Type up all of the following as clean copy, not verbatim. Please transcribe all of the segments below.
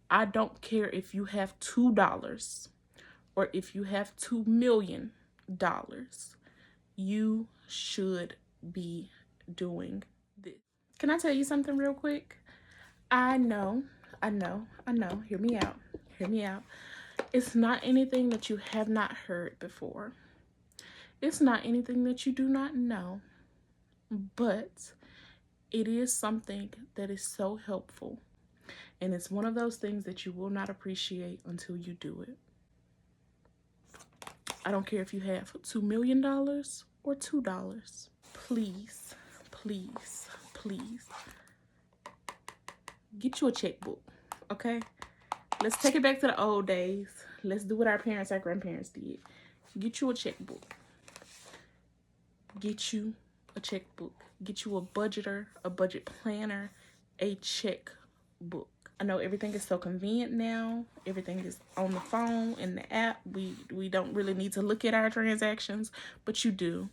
I don't care if you have $2 or if you have $2 million. You should be doing this. Can I tell you something real quick? I know, Hear me out. Hear me out. It's not anything that you have not heard before. It's not anything that you do not know. But it is something that is so helpful. And it's one of those things that you will not appreciate until you do it. I don't care if you have $2 million or $2. Please, please, please get you a checkbook, okay? Let's take it back to the old days. Let's do what our parents, our grandparents did. Get you a checkbook. Get you a checkbook. Get you a budgeter, a budget planner, a checkbook. I know everything is so convenient now. Everything is on the phone, in the app. We don't really need to look at our transactions, but you do.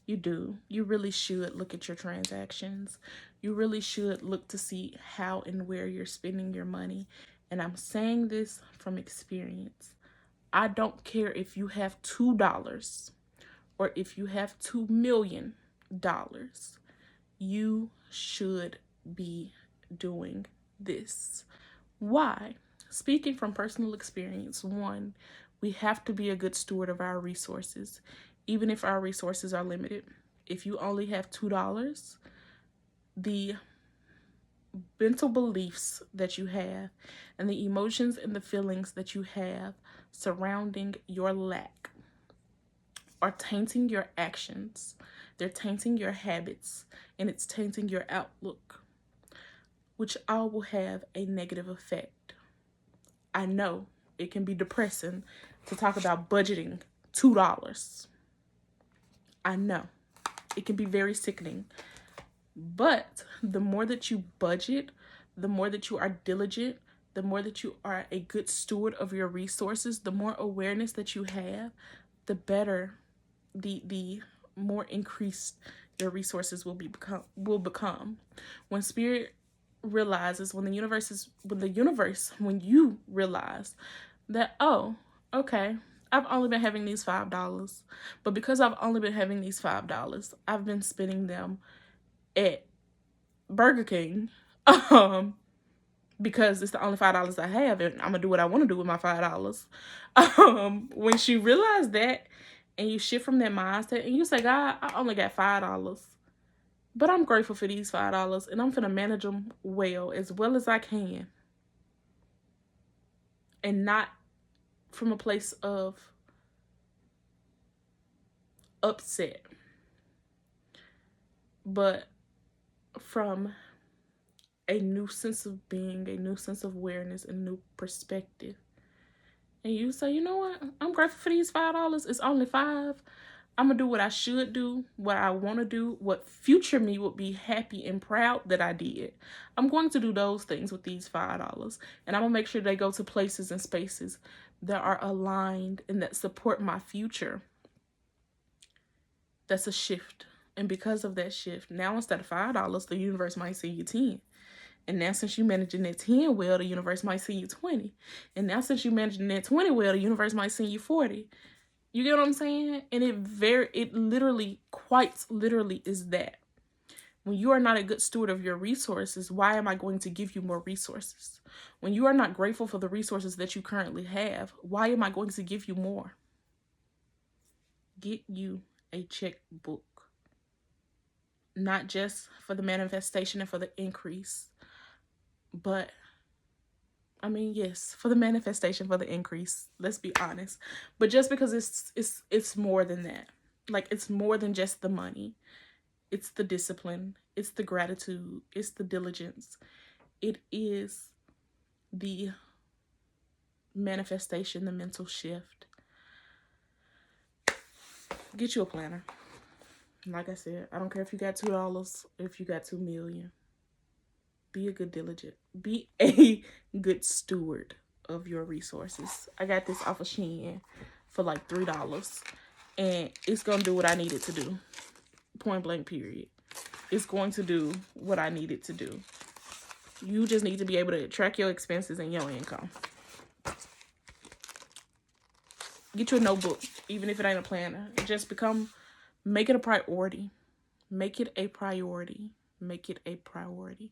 You do. You really should look at your transactions. You really should look to see how and where you're spending your money. And I'm saying this from experience. I don't care if you have $2 or if you have $2 million. You should be doing this. Why? Speaking from personal experience, one, we have to be a good steward of our resources, even if our resources are limited. If you only have $2, the mental beliefs that you have and the emotions and the feelings that you have surrounding your lack are tainting your actions. They're tainting your habits, and it's tainting your outlook, which all will have a negative effect. I know it can be depressing to talk about budgeting $2. I know it can be very sickening, but the more that you budget, the more that you are diligent, the more that you are a good steward of your resources, the more awareness that you have, the better, the more increased your resources will become. When spirit realizes, when you realize that, oh, okay, I've only been having these $5, but because I've only been having these $5, I've been spending them at Burger King, because it's the only $5 I have, and I'm gonna do what I want to do with my $5. When she realized that, and you shift from that mindset, and you say, God, I only got $5, but I'm grateful for these $5, and I'm gonna manage them as well as I can, and not from a place of upset, but from a new sense of being, a new sense of awareness, a new perspective. And you say, you know what? I'm grateful for these $5. It's only $5. I'm going to do what I should do, what I want to do, what future me would be happy and proud that I did. I'm going to do those things with these $5. And I'm going to make sure they go to places and spaces that are aligned and that support my future. That's a shift. And because of that shift, now instead of $5, the universe might send you 10. And now since you're managing that 10 well, the universe might send you 20. And now since you're managing that 20 well, the universe might send you 40. You get what I'm saying? And it literally, quite literally is that. When you are not a good steward of your resources, why am I going to give you more resources? When you are not grateful for the resources that you currently have, why am I going to give you more? Get you a checkbook. Not just for the manifestation and for the increase, but yes, for the manifestation, for the increase. Let's be honest. But just because it's more than that. Like, it's more than just the money. It's the discipline. It's the gratitude. It's the diligence. It is the manifestation, the mental shift. Get you a planner. Like I said, I don't care if you got $2 or if you got $2 million. Be a good diligent. Be a good steward of your resources. I got this off of Shein for like $3. And it's going to do what I need it to do. Point blank, period. It's going to do what I need it to do. You just need to be able to track your expenses and your income. Get you a notebook, even if it ain't a planner. Just make it a priority. Make it a priority. Make it a priority.